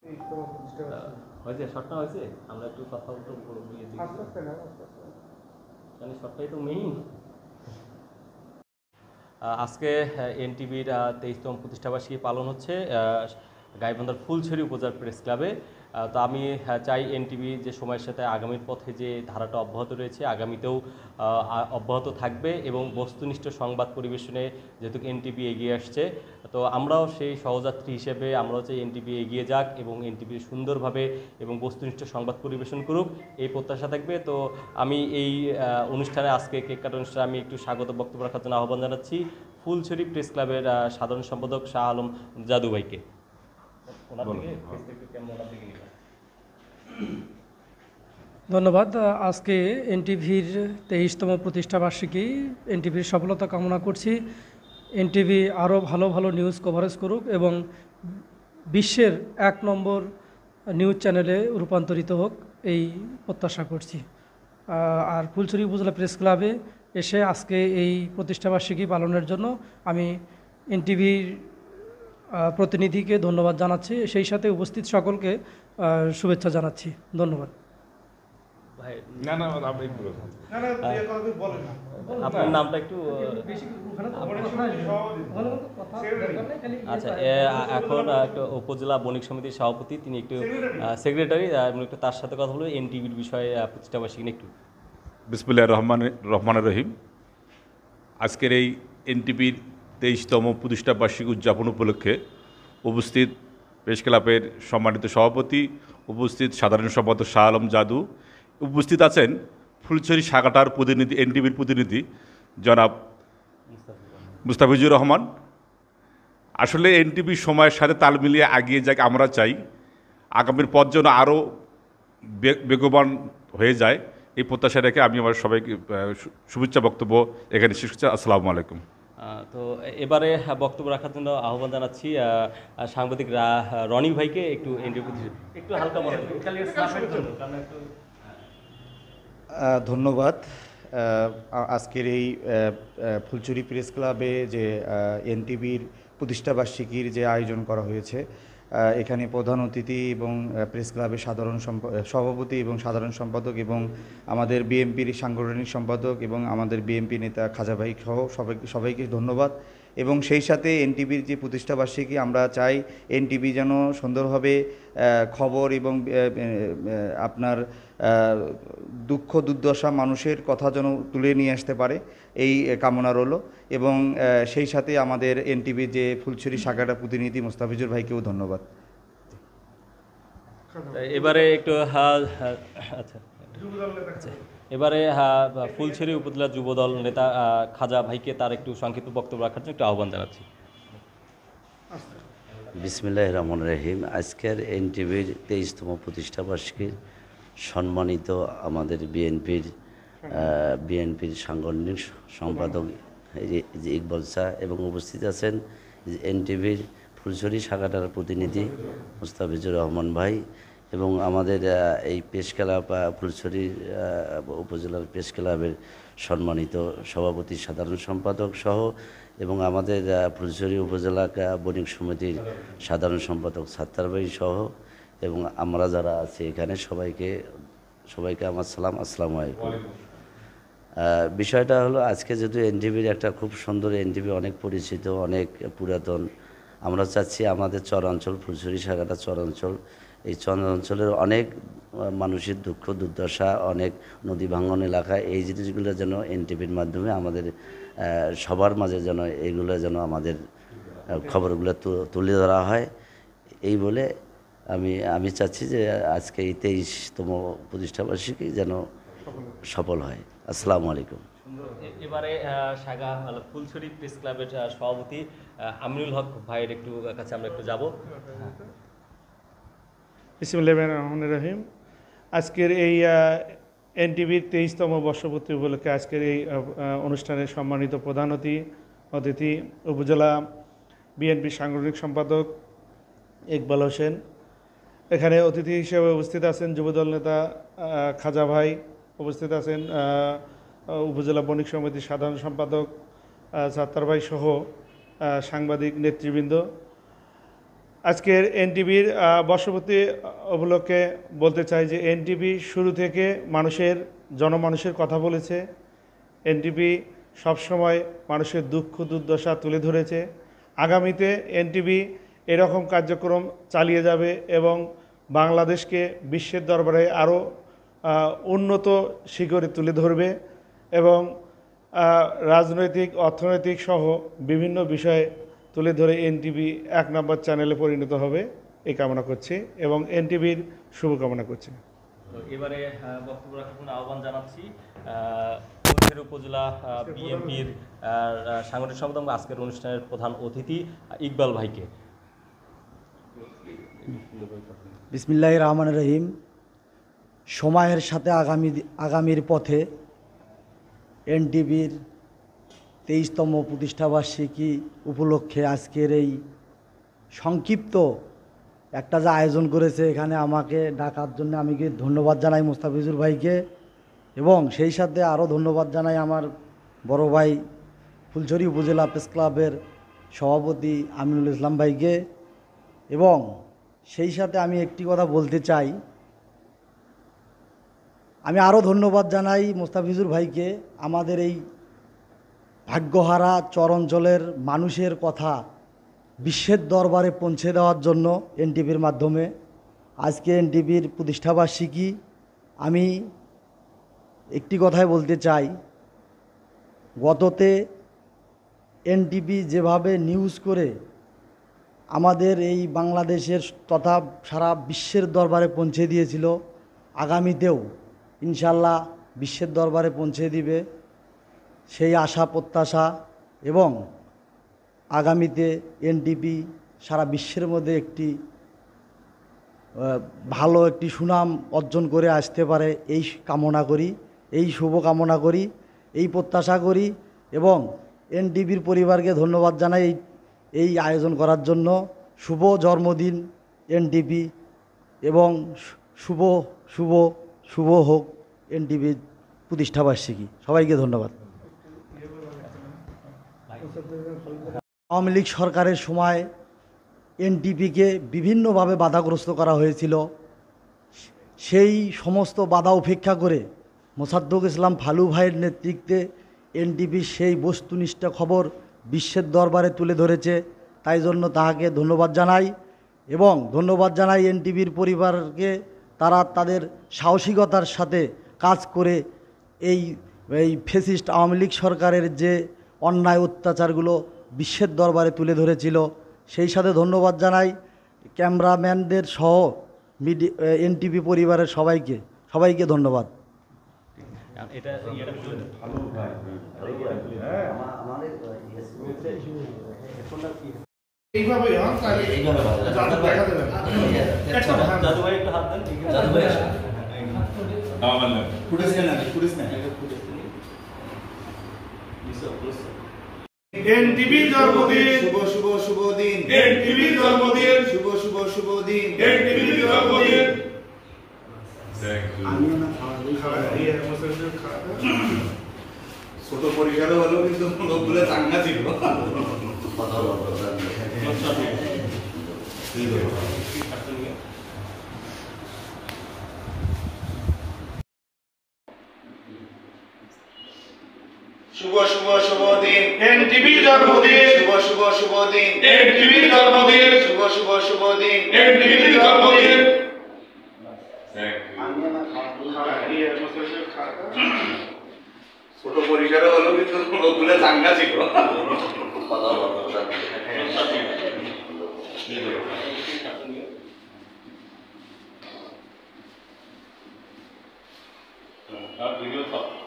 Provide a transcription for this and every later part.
হয়েছে শর্টটা হয়েছে, আমরা একটু কথা বলতে বলিয়ে দিই, শর্টটাই তো মেইন। আজকে এনটিভির 23তম প্রতিষ্ঠাবার্ষিকী পালন হচ্ছে গাইবান্ধার ফুলছড়ি উপজেলা প্রেস ক্লাবে। তো আমি চাই এনটিভি যে সময়ের সাথে আগামীর পথে যে ধারাটা অব্যাহত রয়েছে আগামীতেও অব্যাহত থাকবে, এবং বস্তুনিষ্ঠ সংবাদ পরিবেশনে যেহেতু এনটিভি এগিয়ে আসছে, তো আমরাও সেই সহযাত্রী হিসেবে আমরাও চাই এনটিভি এগিয়ে যাক এবং এনটিভি সুন্দরভাবে এবং বস্তুনিষ্ঠ সংবাদ পরিবেশন করুক, এই প্রত্যাশা থাকবে। তো আমি এই অনুষ্ঠানে আজকে কেক কাটা অনুষ্ঠানে আমি একটু স্বাগত বক্তব্য রাখার জন্য আহ্বান জানাচ্ছি ফুলছড়ি প্রেস ক্লাবের সাধারণ সম্পাদক শাহ আলম জাদু ভাইকে। ধন্যবাদ। আজকে এনটিভির 23তম প্রতিষ্ঠাবার্ষিকী, এনটিভির সফলতা কামনা করছি। এনটিভি আরও ভালো ভালো নিউজ কভারেজ করুক এবং বিশ্বের 1 নম্বর নিউজ চ্যানেলে রূপান্তরিত হোক, এই প্রত্যাশা করছি। আর ফুলছড়ি উপজেলা প্রেস ক্লাবে এসে আজকে এই প্রতিষ্ঠাবার্ষিকী পালনের জন্য আমি এনটিভির প্রতিনিধিকে ধন্যবাদ জানাচ্ছি, সেই সাথে উপস্থিত সকলকে শুভেচ্ছা জানাচ্ছি। ধন্যবাদ। আপনার নামটা একটু আচ্ছা, এখন একটা উপজেলা বণিক সমিতির সভাপতি, তিনি একটু সেক্রেটারি, একটু তার সাথে কথা বলবো এনটিভির বিষয়ে প্রতিষ্ঠাবার্ষিকী নিয়ে একটু। বিসমিল্লাহির রহমানির রহিম। আজকের এই এনটিভির 23তম প্রতিষ্ঠাবার্ষিকী উদযাপন উপলক্ষে উপস্থিত প্রেস ক্লাবের সম্মানিত সভাপতি, উপস্থিত সাধারণ সম্পাদক শাহ আলম জাদু, উপস্থিত আছেন ফুলছড়ি শাখাটার প্রতিনিধি, এনটিভির প্রতিনিধি জনাব মুস্তাফিজুর রহমান। আসলে এনটিভি সময়ের সাথে তাল মিলিয়ে এগিয়ে যাক আমরা চাই, আগামীর পথ যেন আরও বেগবান হয়ে যায়, এই প্রত্যাশা রেখে আমি আমার সবাইকে শুভেচ্ছা বক্তব্য এখানে শেষ করছি। আসসালামু আলাইকুম। তো এবারে বক্তব্য রাখার জন্য আহ্বান জানাচ্ছি সাংবাদিক রনি ভাইকে। একটু একটু হালকা মনে ধন্যবাদ। আজকের এই ফুলছড়ি প্রেস ক্লাবে যে এনটিভির প্রতিষ্ঠাবার্ষিকীর যে আয়োজন করা হয়েছে, এখানে প্রধান অতিথি এবং প্রেস ক্লাবের সভাপতি এবং সাধারণ সম্পাদক এবং আমাদের বিএনপির সাংগঠনিক সম্পাদক এবং আমাদের বিএনপি নেতা খাজা ভাই সহ সবাইকে ধন্যবাদ। এবং সেই সাথে এনটিভির যে প্রতিষ্ঠাবার্ষিকী, আমরা চাই এনটিভি যেন সুন্দরভাবে খবর এবং আপনার দুঃখ দুর্দশা মানুষের কথা যেন তুলে নিয়ে আসতে পারে, এই কামনা রইল। এবং সেই সাথে আমাদের এনটিভির যে ফুলছড়ি শাখাটা প্রতিনিধি মুস্তাফিজুর ভাইকেও ধন্যবাদ। এবারে একটু আচ্ছা, এবারে ফুলছড়ি উপজেলা যুবদল নেতা খাজা ভাইকে তার একটু সংক্ষিপ্ত বক্তব্য রাখার জন্য একটু আহ্বান জানাচ্ছি। বিসমিল্লাহির রহমানির রহিম। আজকের এনটিভির 23তম প্রতিষ্ঠাবার্ষিকীর সম্মানিত আমাদের বিএনপির সাংগঠনিক সম্পাদক ইকবাল শাহ এবং উপস্থিত আছেন এনটিভির ফুলছড়ি শাখাটার প্রতিনিধি মুস্তাফিজুর রহমান ভাই এবং আমাদের এই প্রেস ক্লাব ফুলছড়ি উপজেলার প্রেস ক্লাবের সম্মানিত সভাপতি, সাধারণ সম্পাদক সহ এবং আমাদের ফুলছড়ি উপজেলা বণিক সমিতির সাধারণ সম্পাদক সাত্তার ভাই সহ এবং আমরা যারা আছি এখানে সবাইকে আমার সালাম, আসসালামু আলাইকুম। বিষয়টা হলো, আজকে যেহেতু এনটিভির একটা খুব সুন্দর, এনটিভি অনেক পরিচিত, অনেক পুরাতন, আমরা চাচ্ছি আমাদের চরাঞ্চল, ফুলছড়ি শাখাটা চরাঞ্চল, এই চরাঞ্চলের অনেক মানুষের দুঃখ দুর্দশা, অনেক নদী ভাঙন এলাকা, এই জিনিসগুলো যেন এনটিভির মাধ্যমে আমাদের সবার মাঝে যেন এইগুলো যেন আমাদের খবরগুলো তুলে ধরা হয়, এই বলে আমি চাচ্ছি যে আজকে এই 23তম প্রতিষ্ঠাবার্ষিকী যেন সফল হয়। আসসালামু আলাইকুম। এবারে শাখা ফুলছড়ি প্রেস ক্লাবের সভাপতি আমিনুল হক ভাইয়ের একটু কাছে আমরা একটু যাব। বিসমিল্লাহির রহমানির রহিম। আজকের এই এনটিভির 23তম বর্ষপূর্তি উপলক্ষে আজকের এই অনুষ্ঠানের সম্মানিত প্রধান অতিথি উপজেলা বিএনপির সাংগঠনিক সম্পাদক ইকবাল হোসেন, এখানে অতিথি হিসেবে উপস্থিত আছেন যুবদল নেতা খাজা ভাই, উপস্থিত আছেন উপজেলা বণিক সমিতির সাধারণ সম্পাদক সাত্তার ভাই সহ সাংবাদিক নেতৃবৃন্দ। আজকের এনটিভির বর্ষপূর্তি উপলক্ষে বলতে চাই যে এনটিভি শুরু থেকে জনমানুষের কথা বলেছে। এনটিভি সবসময় মানুষের দুঃখ দুর্দশা তুলে ধরেছে। আগামীতে এনটিভি এরকম কার্যক্রম চালিয়ে যাবে এবং বাংলাদেশকে বিশ্বের দরবারে আরও উন্নত শিখরে তুলে ধরবে এবং রাজনৈতিক, অর্থনৈতিক সহ বিভিন্ন বিষয়ে তুলে ধরে এনটিভি ১ নম্বর চ্যানেলে পরিণত হবে এই কামনা করছি এবং এনটিভির শুভকামনা করছি। তো এবারে বক্তব্য রাখার জন্য আহ্বান জানাচ্ছি ফুলছড়ি উপজেলা বিএনপির সাংগঠনিক সম্পাদক আজকের অনুষ্ঠানের প্রধান অতিথি ইকবাল ভাইকে। বিসমিল্লাহির রহমানির রহিম। সময়ের সাথে আগামীর পথে এনটিভির 23তম প্রতিষ্ঠাবার্ষিকী উপলক্ষে আজকের এই সংক্ষিপ্ত একটা যে আয়োজন করেছে, এখানে আমাকে ডাকার জন্য আমি ধন্যবাদ জানাই মোস্তাফিজুর ভাইকে এবং সেই সাথে আরও ধন্যবাদ জানাই আমার বড় ভাই ফুলছড়ি উপজেলা প্রেস ক্লাবের সভাপতি আমিনুল ইসলাম ভাইকে এবং সেই সাথে আমি একটি কথা বলতে চাই, আমি আরও ধন্যবাদ জানাই মোস্তাফিজুর ভাইকে আমাদের এই ভাগ্যহারা চর অঞ্চলের মানুষের কথা বিশ্বের দরবারে পৌঁছে দেওয়ার জন্য এনটিভির মাধ্যমে। আজকে এনটিভির প্রতিষ্ঠাবার্ষিকী, আমি একটি কথাই বলতে চাই, গততে এনটিভি যেভাবে নিউজ করে আমাদের এই বাংলাদেশের তথা সারা বিশ্বের দরবারে পৌঁছে দিয়েছিল, আগামীতেও ইনশাল্লাহ বিশ্বের দরবারে পৌঁছে দিবে সেই আশা প্রত্যাশা এবং আগামীতে এনটিভি সারা বিশ্বের মধ্যে একটি ভালো একটি সুনাম অর্জন করে আসতে পারে এই কামনা করি, এই শুভ কামনা করি, এই প্রত্যাশা করি এবং এনটিভির পরিবারকে ধন্যবাদ জানাই এই আয়োজন করার জন্য। শুভ জন্মদিন এনটিভি এবং শুভ শুভ শুভ হোক এনটিভির প্রতিষ্ঠাবার্ষিকী। সবাইকে ধন্যবাদ। আওয়ামী লীগ সরকারের সময় এনটিভিকে বিভিন্নভাবে বাধাগ্রস্ত করা হয়েছিল, সেই সমস্ত বাধা উপেক্ষা করে মোসাদ্দেক ইসলাম ফালু ভাইয়ের নেতৃত্বে এনটিভি সেই বস্তুনিষ্ঠ খবর বিশ্বের দরবারে তুলে ধরেছে, তাই জন্য তাহাকে ধন্যবাদ জানাই এবং ধন্যবাদ জানাই এনটিভির পরিবারকে, তারা তাদের সাহসিকতার সাথে কাজ করে এই ফ্যাসিস্ট আওয়ামী লীগ সরকারের যে অন্যায় অত্যাচারগুলো বিশ্বের দরবারে তুলে ধরেছিল, সেই সাথে ধন্যবাদ জানাই ক্যামেরাম্যানদের সহ এনটিভি পরিবারের সবাইকে ধন্যবাদ। এনটিভি জন্মদিন, শুভ শুভ শুভ দিন। এনটিভি জন্মদিন, শুভ শুভ শুভ দিন। এনটিভি জন্মদিন। ছোট পরিসরে হলেও কিন্তু লোকগুলো চাঙ্গা ছিল। শুভ শুভ শুভ দিন। এনটিভি জন্মদিন, শুভ শুভ শুভ দিন। এনটিভি জন্মদিন, শুভ শুভ শুভ দিন। এনটিভি জন্মদিন। ছোট পরিসরে হলেও কিন্তু লোকগুলো চাঙ্গা ছিল।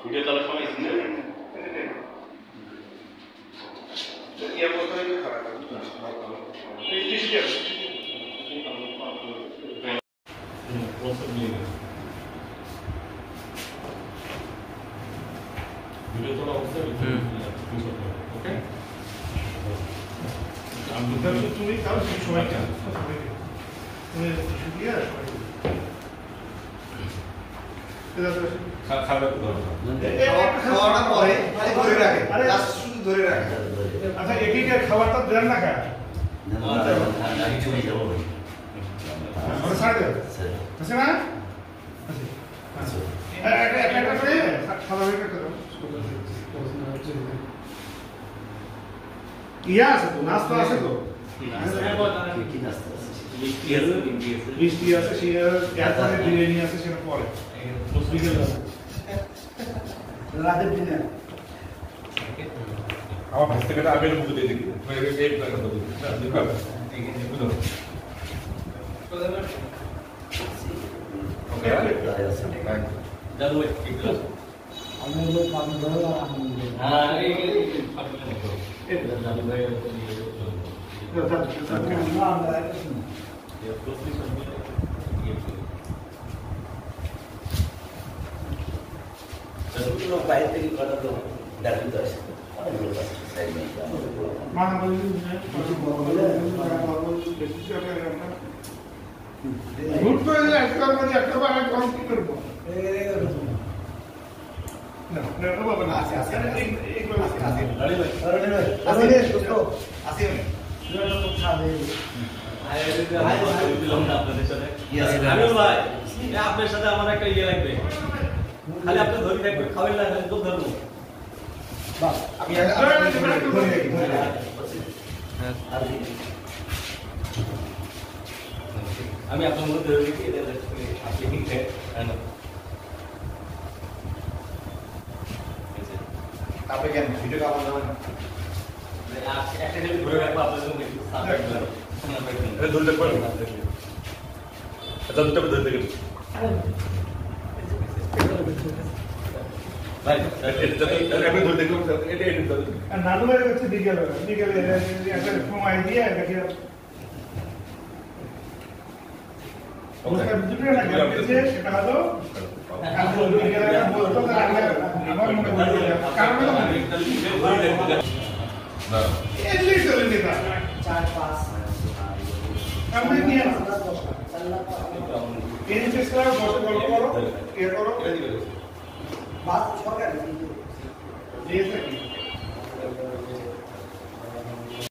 ভিডিও চলার সময় ভিডিও চলা অবস্থায় ওকে তুমি তাও সময় তুমি শুকিয়ে খাওয়াটা পরে ধরে রাখে, শুধু ধরে রাখে। আচ্ছা, একই খাবারটা দেন না খায় আমি চলে যাবো ভাই। ইয়া আছে তো, নাস্তা আছে তো, কি নাস্তা আছে? বৃষ্টি আছে, এরপরে বিরিয়ানি আছে, সেটা পরে রাতের ডিনার। আমার ভাই থেকে আমি মুখ দিয়ে দেখি এই প্ল্যানটা তো ওকে জানো বাইরে থেকে কথা তো ডাক্তার তো আসে অনেক লোক আছে সাইড নেই হুট করে একবার মানে একটা বার গরম কি করবো? আপনার সাথে আমার একটা ইয়ে লাগবে, খালি আপনি ধরে থাকবেন, খাবেন না খালি তো ধরবো। আমি আপনার মধ্যে ধরে রেখে আপনি আপনি কেন ভিডিও কাপড় যাবেন একটা খালি ধরে রাখবো আপনার জন্য ধরে দেখবেন দুটো ধরে দেখেন ভাই আপনি ধরে দেখুন এটা নানু ভাই হচ্ছে বিকেলে একটা সময় দিয়ে দেখি সেটা হলো বিকেলে বলতো আমার মনে হয় কারণ করো